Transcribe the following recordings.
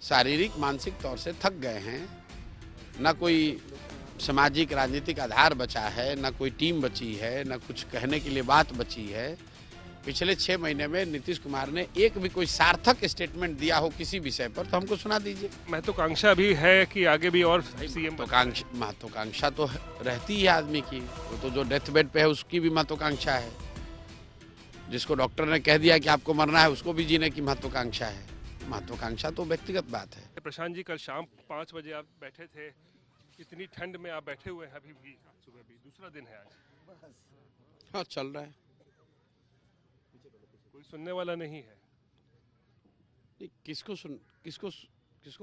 शारीरिक मानसिक तौर से थक गए हैं। ना कोई सामाजिक राजनीतिक आधार बचा है, ना कोई टीम बची है, ना कुछ कहने के लिए बात बची है। पिछले 6 महीने में नीतीश कुमार ने एक भी कोई सार्थक स्टेटमेंट दिया हो किसी विषय पर तो हमको सुना दीजिए। महत्वाकांक्षा भी है कि आगे भी और सीएम महत्वाकांक्षा तो रहती है आदमी की। वो तो जो डेथ बेड पे है उसकी भी महत्वाकांक्षा है। जिसको डॉक्टर ने कह दिया कि आपको मरना है उसको भी जीने की महत्वाकांक्षा है। महत्वाकांक्षा तो व्यक्तिगत बात है। प्रशांत जी, कल शाम 5 बजे आप बैठे थे, इतनी ठंड में आप बैठे हुए हैं अभी भी, सुबह भी दूसरा दिन है आज। हाँ, चल रहा है। कोई सुनने वाला नहीं है। किसको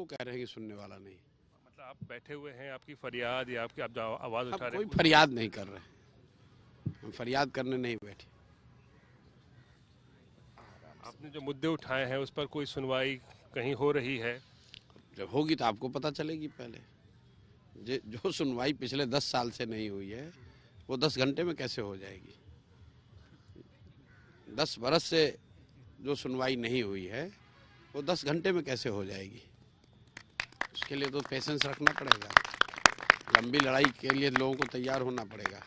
कह रहे हैं कि सुनने वाला नहीं? मतलब आप बैठे हुए हैं, आपकी फरियाद या आपकी आप आवाज उठा रहे हैं? कोई फरियाद नहीं कर रहे। हम फरियाद करने नहीं बैठे। आपने जो मुद्दे उठाए हैं उस पर कोई सुनवाई कहीं हो रही है? जब होगी तो आपको पता चलेगी। पहले जो सुनवाई पिछले 10 साल से नहीं हुई है वो 10 घंटे में कैसे हो जाएगी? 10 बरस से जो सुनवाई नहीं हुई है वो 10 घंटे में कैसे हो जाएगी? उसके लिए तो पेशेंस रखना पड़ेगा। लंबी लड़ाई के लिए लोगों को तैयार होना पड़ेगा।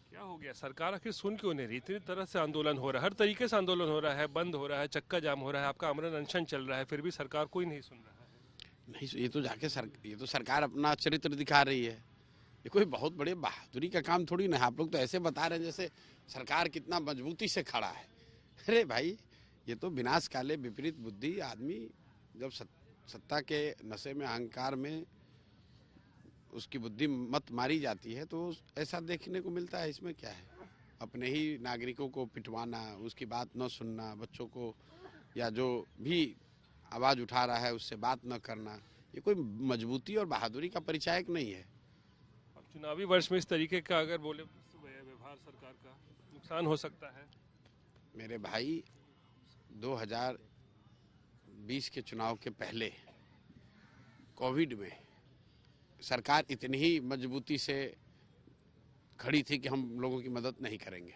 क्या हो गया? सरकार आखिर सुन क्यों नहीं रही? इतनी तरह से आंदोलन हो रहा है, हर तरीके से आंदोलन हो रहा है, बंद हो रहा है, चक्का जाम हो रहा है, आपका आमरण अनशन चल रहा है, फिर भी सरकार कोई नहीं सुन रहा है। नहीं, ये तो सरकार अपना चरित्र दिखा रही है। ये कोई बहुत बड़े बहादुरी का काम थोड़ी ना है। आप लोग तो ऐसे बता रहे हैं जैसे सरकार कितना मजबूती से खड़ा है। अरे भाई, ये तो विनाश काले विपरीत बुद्धि। आदमी जब सत्ता के नशे में, अहंकार में उसकी बुद्धि मत मारी जाती है तो ऐसा देखने को मिलता है। इसमें क्या है? अपने ही नागरिकों को पिटवाना, उसकी बात न सुनना, बच्चों को या जो भी आवाज़ उठा रहा है उससे बात न करना, ये कोई मजबूती और बहादुरी का परिचायक नहीं है। अब चुनावी वर्ष में इस तरीके का अगर बोले व्यवहार सरकार का, नुकसान हो सकता है। मेरे भाई, 2020 के चुनाव के पहले कोविड में सरकार इतनी ही मजबूती से खड़ी थी कि हम लोगों की मदद नहीं करेंगे।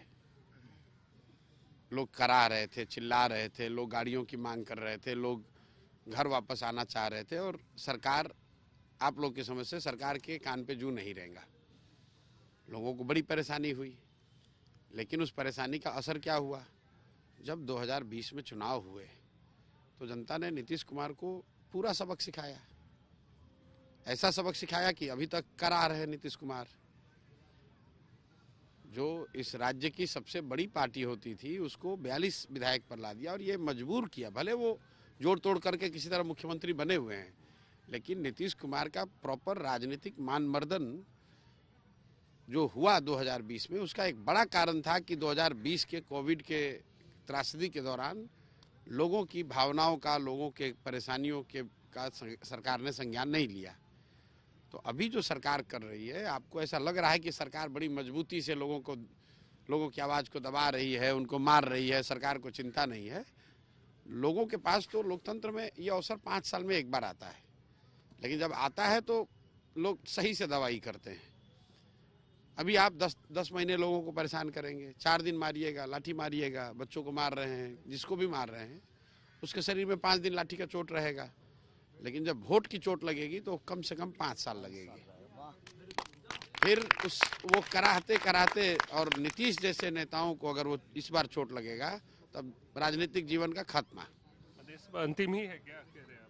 लोग करा रहे थे, चिल्ला रहे थे, लोग गाड़ियों की मांग कर रहे थे, लोग घर वापस आना चाह रहे थे और सरकार, आप लोग की समझ से सरकार के कान पे जू नहीं रहेगा। लोगों को बड़ी परेशानी हुई, लेकिन उस परेशानी का असर क्या हुआ? जब 2020 में चुनाव हुए तो जनता ने नीतीश कुमार को पूरा सबक सिखाया। ऐसा सबक सिखाया कि अभी तक करा रहे नीतीश कुमार। जो इस राज्य की सबसे बड़ी पार्टी होती थी उसको 42 विधायक पर ला दिया और ये मजबूर किया। भले वो जोड़ तोड़ करके किसी तरह मुख्यमंत्री बने हुए हैं, लेकिन नीतीश कुमार का प्रॉपर राजनीतिक मानमर्दन जो हुआ 2020 में, उसका एक बड़ा कारण था कि 2020 के कोविड के त्रासदी के दौरान लोगों की भावनाओं का, लोगों के परेशानियों के का सरकार ने संज्ञान नहीं लिया। तो अभी जो सरकार कर रही है, आपको ऐसा लग रहा है कि सरकार बड़ी मजबूती से लोगों की आवाज़ को दबा रही है, उनको मार रही है, सरकार को चिंता नहीं है। लोगों के पास तो लोकतंत्र में ये अवसर 5 साल में एक बार आता है, लेकिन जब आता है तो लोग सही से दवाई करते हैं। अभी आप 10 महीने लोगों को परेशान करेंगे, 4 दिन मारिएगा, लाठी मारिएगा, बच्चों को मार रहे हैं, जिसको भी मार रहे हैं उसके शरीर में 5 दिन लाठी का चोट रहेगा। लेकिन जब वोट की चोट लगेगी तो कम से कम 5 साल लगेगी। फिर वो कराते और नीतीश जैसे नेताओं को अगर वो इस बार चोट लगेगा तब राजनीतिक जीवन का खात्मा। अंतिम ही है क्या कह रहे हैं आप?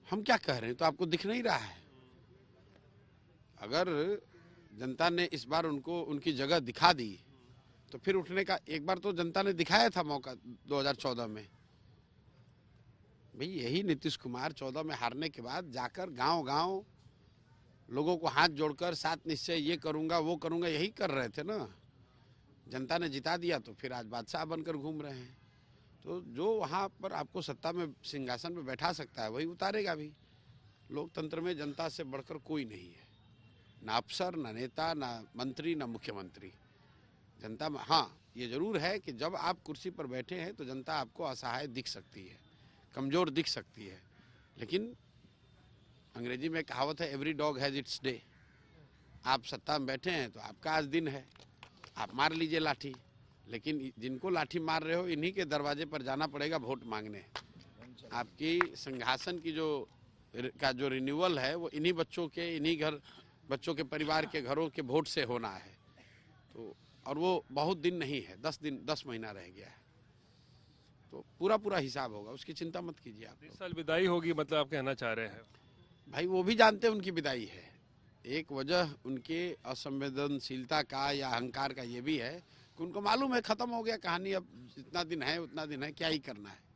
हम क्या कह रहे हैं तो आपको दिख नहीं रहा है? अगर जनता ने इस बार उनको उनकी जगह दिखा दी तो फिर उठने का एक बार तो जनता ने दिखाया था मौका 2014 में। भाई, यही नीतीश कुमार 14 में हारने के बाद जाकर गांव-गांव लोगों को हाथ जोड़कर सात निश्चय, ये करूंगा वो करूंगा, यही कर रहे थे ना। जनता ने जिता दिया तो फिर आज बादशाह बनकर घूम रहे हैं। तो जो वहां पर आपको सत्ता में सिंहासन पे बैठा सकता है वही उतारेगा भी। लोकतंत्र में जनता से बढ़कर कोई नहीं है, ना अफसर, ना नेता, ना मंत्री, ना मुख्यमंत्री। जनता में हाँ, ये जरूर है कि जब आप कुर्सी पर बैठे हैं तो जनता आपको असहाय दिख सकती है, कमजोर दिख सकती है, लेकिन अंग्रेजी में कहावत है, every dog has its day. आप सत्ता में बैठे हैं तो आपका आज दिन है, आप मार लीजिए लाठी, लेकिन जिनको लाठी मार रहे हो इन्हीं के दरवाजे पर जाना पड़ेगा वोट मांगने। आपकी सिंहासन की जो रिन्यूअल है वो इन्हीं बच्चों के परिवार के घरों के वोट से होना है। तो और वो बहुत दिन नहीं है, 10 महीना रह गया है, तो पूरा हिसाब होगा, उसकी चिंता मत कीजिए आप। इस साल विदाई होगी मतलब आप कहना चाह रहे हैं? भाई वो भी जानते हैं उनकी विदाई है। एक वजह उनके असंवेदनशीलता का या अहंकार का ये भी है कि उनको मालूम है खत्म हो गया कहानी, अब जितना दिन है उतना दिन है, क्या ही करना है।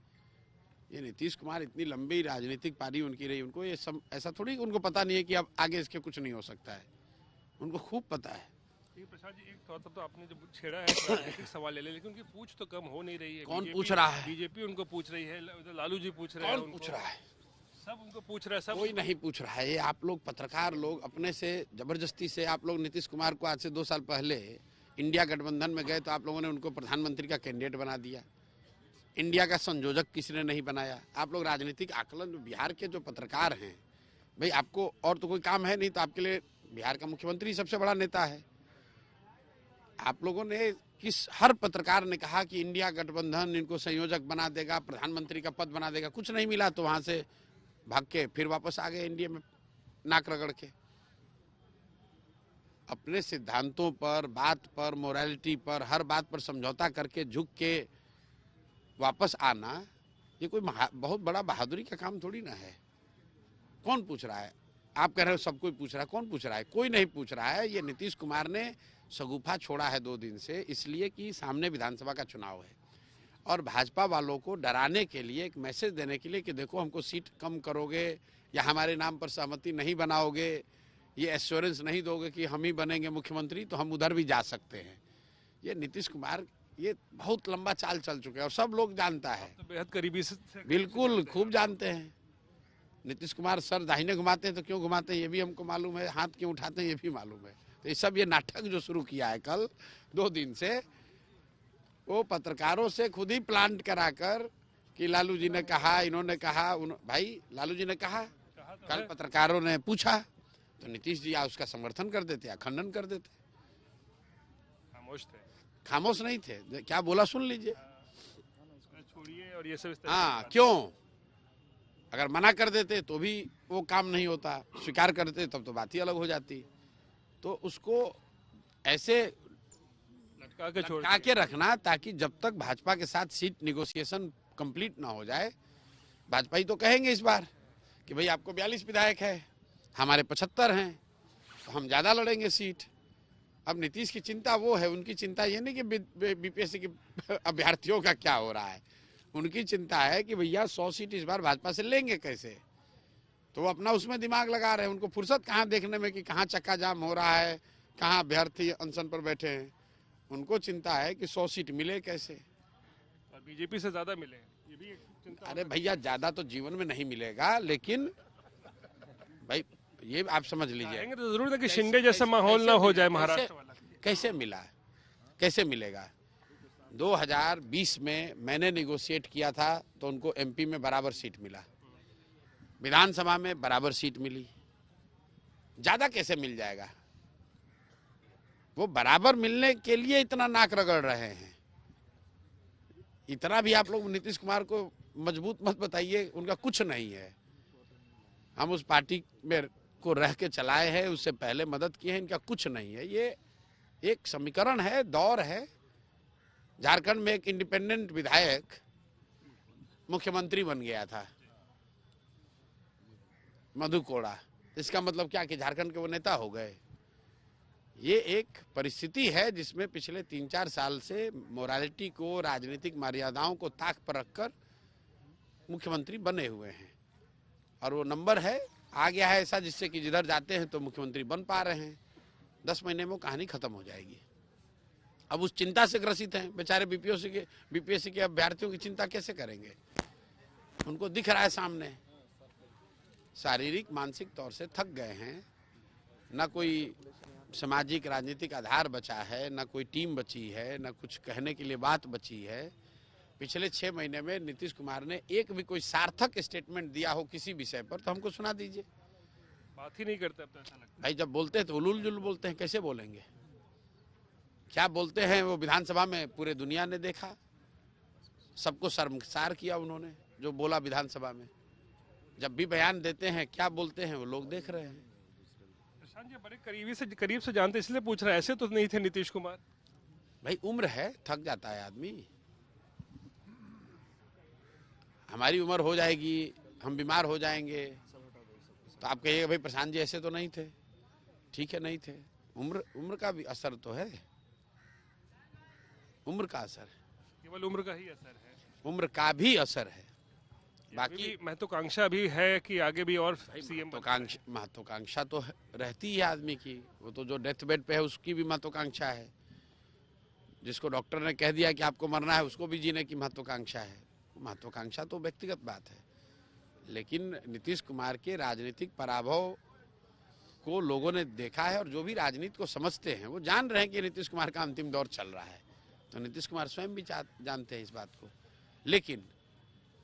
ये नीतीश कुमार इतनी लंबी राजनीतिक पारी उनकी रही, उनको ये सब ऐसा थोड़ी उनको पता नहीं है कि अब आगे इसके कुछ नहीं हो सकता है, उनको खूब पता है। प्रसाद जी, एक तौर पर तो आपने जब छेड़ा है राजनीतिक सवाल ले ले, लेकिन उनकी पूछ तो कम हो नहीं रही है। कौन पूछ रहा है? बीजेपी उनको पूछ रही है, लालू जी पूछ रहे हैं। कौन पूछ रहा है? सब उनको पूछ रहा है। सब कोई नहीं पूछ रहा है। ये आप लोग पत्रकार लोग अपने से जबरदस्ती से, आप लोग नीतीश कुमार को आज से 2 साल पहले इंडिया गठबंधन में गए तो आप लोगों ने उनको प्रधानमंत्री का कैंडिडेट बना दिया। इंडिया का संयोजक किसी ने नहीं बनाया। आप लोग राजनीतिक आकलन, बिहार के जो पत्रकार हैं, भाई आपको और तो कोई काम है नहीं, तो आपके लिए बिहार का मुख्यमंत्री सबसे बड़ा नेता है। आप लोगों ने हर पत्रकार ने कहा कि इंडिया गठबंधन इनको संयोजक बना देगा, प्रधानमंत्री का पद बना देगा। कुछ नहीं मिला तो वहां से भाग के फिर वापस आ गए इंडिया में नाक रगड़ के। अपने सिद्धांतों पर, बात पर, मोरालिटी पर, हर बात पर समझौता करके झुक के वापस आना, ये कोई बहुत बड़ा बहादुरी का काम थोड़ी ना है। कौन पूछ रहा है? आप कह रहे हो सब कोई पूछ रहा है, कौन पूछ रहा है? कोई नहीं पूछ रहा है। ये नीतीश कुमार ने शगुफा छोड़ा है 2 दिन से, इसलिए कि सामने विधानसभा का चुनाव है और भाजपा वालों को डराने के लिए, एक मैसेज देने के लिए कि देखो हमको सीट कम करोगे या हमारे नाम पर सहमति नहीं बनाओगे, ये एश्योरेंस नहीं दोगे कि हम ही बनेंगे मुख्यमंत्री तो हम उधर भी जा सकते हैं। ये नीतीश कुमार ये बहुत लंबा चाल चल चुके हैं और सब लोग जानता है, तो बेहद करीबी से बिल्कुल खूब जानते हैं। नीतीश कुमार सर दाहिने घुमाते हैं तो क्यों घुमाते हैं ये भी हमको मालूम है, हाथ क्यों उठाते हैं ये भी मालूम है। तो ये सब ये नाटक जो शुरू किया है कल 2 दिन से, वो पत्रकारों से खुद ही प्लांट कराकर कि लालू जी ने कहा, इन्होंने कहा, भाई लालू जी ने कहा, कल पत्रकारों ने पूछा तो नीतीश जी या उसका समर्थन कर देते या खंडन कर देते। खामोश थे। खामोश नहीं थे। क्या बोला सुन लीजिए। छोड़िए और ये सब। हाँ, क्यों? अगर मना कर देते तो भी वो काम नहीं होता, स्वीकार करते तब तो बात ही अलग हो जाती। तो उसको ऐसे लटका के रखना ताकि जब तक भाजपा के साथ सीट निगोशिएशन कंप्लीट ना हो जाए, भाजपा ही तो कहेंगे इस बार कि भाई आपको 42 विधायक है, हमारे 75 हैं, तो हम ज्यादा लड़ेंगे सीट। अब नीतीश की चिंता वो है, उनकी चिंता ये नहीं कि बीपीएससी के अभ्यर्थियों का क्या हो रहा है, उनकी चिंता है कि भैया 100 सीट इस बार भाजपा से लेंगे कैसे। तो वो अपना उसमें दिमाग लगा रहे हैं। उनको फुर्सत कहाँ देखने में कि कहाँ चक्का जाम हो रहा है, कहाँ अभ्यर्थी अनशन पर बैठे हैं। उनको चिंता है कि 100 सीट मिले कैसे और बीजेपी से ज्यादा मिले, ये भी एक चिंता। अरे भैया ज्यादा तो जीवन में नहीं मिलेगा, लेकिन भाई ये आप समझ लीजिए तो जरूर है कि शिंदे जैसा माहौल ना हो जाए महाराष्ट्र वाला। कैसे मिला, कैसे मिलेगा? 2020 में मैंने निगोशिएट किया था तो उनको एमपी में बराबर सीट मिला, विधानसभा में बराबर सीट मिली, ज्यादा कैसे मिल जाएगा? वो बराबर मिलने के लिए इतना नाक रगड़ रहे हैं। इतना भी आप लोग नीतीश कुमार को मजबूत मत बताइए, उनका कुछ नहीं है। हम उस पार्टी में को रह के चलाए हैं, उससे पहले मदद की है, इनका कुछ नहीं है। ये एक समीकरण है, दौर है। झारखंड में एक इंडिपेंडेंट विधायक मुख्यमंत्री बन गया था, मधु कोड़ा। इसका मतलब क्या कि झारखंड के वो नेता हो गए? ये एक परिस्थिति है जिसमें पिछले 3-4 साल से मोरालिटी को, राजनीतिक मर्यादाओं को ताक पर रखकर मुख्यमंत्री बने हुए हैं और वो नंबर है आ गया है ऐसा जिससे कि जिधर जाते हैं तो मुख्यमंत्री बन पा रहे हैं। 10 महीने में वो कहानी खत्म हो जाएगी। अब उस चिंता से ग्रसित हैं बेचारे बीपीएससी के अभ्यर्थियों की चिंता कैसे करेंगे? उनको दिख रहा है सामने, शारीरिक मानसिक तौर से थक गए हैं। ना कोई सामाजिक राजनीतिक आधार बचा है, ना कोई टीम बची है, ना कुछ कहने के लिए बात बची है। पिछले 6 महीने में नीतीश कुमार ने एक भी कोई सार्थक स्टेटमेंट दिया हो किसी विषय पर तो हमको सुना दीजिए। बात ही नहीं करते। अब तो ऐसा लगता है भाई जब बोलते हैं तो उलूल जुल बोलते हैं, कैसे बोलेंगे? क्या बोलते हैं वो विधानसभा में पूरे दुनिया ने देखा, सबको शर्मसार किया उन्होंने। जो बोला विधानसभा में। जब भी बयान देते हैं क्या बोलते हैं वो लोग देख रहे हैं। प्रशांत जी बड़े करीब से जानते इसलिए पूछ रहे हैं, ऐसे तो नहीं थे नीतीश कुमार। भाई उम्र है, थक जाता है आदमी। हमारी उम्र हो जाएगी, हम बीमार हो जाएंगे तो आप कहिएगा भाई प्रशांत जी ऐसे तो नहीं थे। ठीक है, नहीं थे। उम्र का भी असर तो है, उम्र का असर है, केवल उम्र का ही असर है। उम्र का भी असर है। बाकी महत्वाकांक्षा भी है कि आगे भी और सीएम। महत्वाकांक्षा तो रहती है आदमी की। वो तो जो डेथ बेड पे है उसकी भी महत्वाकांक्षा है। जिसको डॉक्टर ने कह दिया कि आपको मरना है उसको भी जीने की महत्वाकांक्षा है। महत्वाकांक्षा तो व्यक्तिगत बात है, लेकिन नीतीश कुमार के राजनीतिक पराभव को लोगों ने देखा है और जो भी राजनीति को समझते हैं वो जान रहे हैं कि नीतीश कुमार का अंतिम दौर चल रहा है। तो नीतीश कुमार स्वयं भी जानते हैं इस बात को। लेकिन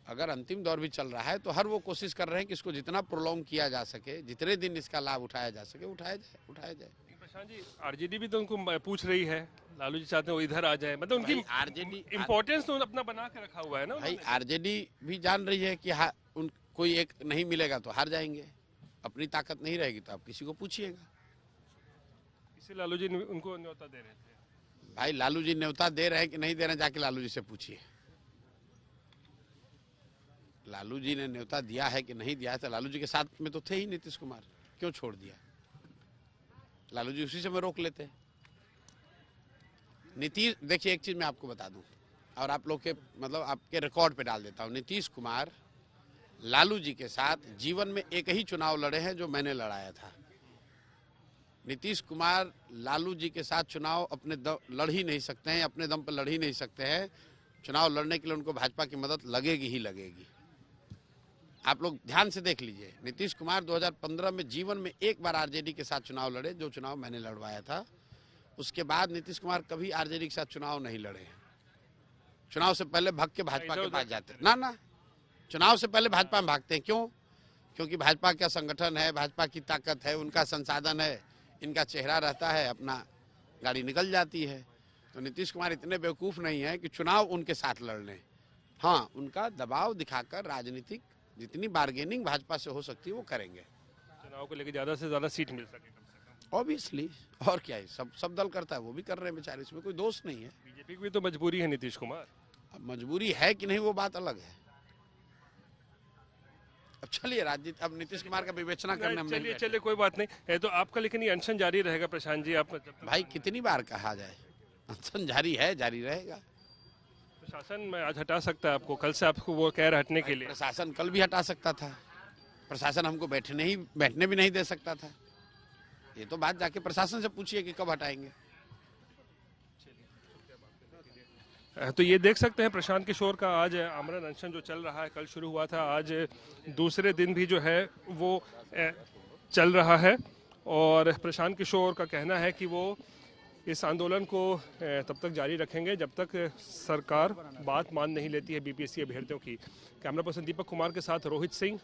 अगर अंतिम दौर भी चल रहा है तो हर वो कोशिश कर रहे हैं कि इसको जितना प्रोलॉन्ग किया जा सके, जितने दिन इसका लाभ उठाया जा सके उठाया जाए। प्रशांत जी आरजेडी भी तो उनको पूछ रही है, लालू जी चाहते हैं वो इधर आ जाए, मतलब उनकी आरजेडी इम्पोर्टेंस तो अपना बना के रखा हुआ है ना भाई। आरजेडी भी जान रही है कि कोई एक नहीं मिलेगा तो हार जाएंगे। अपनी ताकत नहीं रहेगी तो आप किसी को पूछिएगा। इसे लालू जी उनको न्योता दे रहे थे। भाई लालू जी न्योता दे रहे हैं कि नहीं दे रहे हैं, जाके लालू जी से पूछिए। लालू जी ने न्योता दिया है कि नहीं दिया है, तो लालू जी के साथ में तो थे ही नीतीश कुमार, क्यों छोड़ दिया? लालू जी उसी से में रोक लेते। नीतीश, देखिए एक चीज मैं आपको बता दूं और आप लोग के मतलब आपके रिकॉर्ड पे डाल देता हूं। नीतीश कुमार लालू जी के साथ जीवन में एक ही चुनाव लड़े हैं जो मैंने लड़ाया था। नीतीश कुमार लालू जी के साथ चुनाव अपने लड़ ही नहीं सकते हैं, अपने दम पर लड़ ही नहीं सकते हैं। चुनाव लड़ने के लिए उनको भाजपा की मदद लगेगी ही लगेगी। आप लोग ध्यान से देख लीजिए, नीतीश कुमार 2015 में जीवन में एक बार आरजेडी के साथ चुनाव लड़े, जो चुनाव मैंने लड़वाया था। उसके बाद नीतीश कुमार कभी आरजेडी के साथ चुनाव नहीं लड़े। चुनाव से पहले भाग के भाजपा के पास जाते हैं। ना चुनाव से पहले भाजपा में भागते हैं। क्यों? क्योंकि भाजपा का संगठन है, भाजपा की ताकत है, उनका संसाधन है, इनका चेहरा रहता है, अपना गाड़ी निकल जाती है। तो नीतीश कुमार इतने बेवकूफ़ नहीं है कि चुनाव उनके साथ लड़ लें। हाँ, उनका दबाव दिखाकर राजनीतिक जितनी बार्गेनिंग भाजपा से हो सकती है वो करेंगे। चुनाव को लेकर ज़्यादा से ज़्यादा सीट मिल सके कम से कम। ऑब्वियसली, और क्या है, सब दल करता है, वो भी कर रहे हैं बेचारे, इसमें कोई दोष नहीं है। बीजेपी की भी तो मजबूरी है नीतीश कुमार। अब मजबूरी है कि नहीं वो बात अलग है। अब चलिए राजनीति, अब नीतीश कुमार का विवेचना करने में चलिए कोई बात नहीं है। तो आपका लेकिन ये अनशन जारी रहेगा प्रशांत जी? आप भाई कितनी बार कहा जाए, अनशन जारी है, जारी रहेगा। प्रशासन में आज हटा सकता है आपको, कल से आपको वो कह रहा हटने के लिए। प्रशासन कल भी हटा सकता था, प्रशासन हमको बैठने भी नहीं दे सकता था। ये तो बात जाके प्रशासन से पूछिए कि कब हटाएंगे। तो ये देख सकते हैं प्रशांत किशोर का आज आमरण अनशन जो चल रहा है, कल शुरू हुआ था, आज दूसरे दिन भी जो है वो चल रहा है। और प्रशांत किशोर का कहना है कि वो इस आंदोलन को तब तक जारी रखेंगे जब तक सरकार बात मान नहीं लेती है बीपीएससी अभ्यर्थियों की। कैमरा पर्सन दीपक कुमार के साथ रोहित सिंह।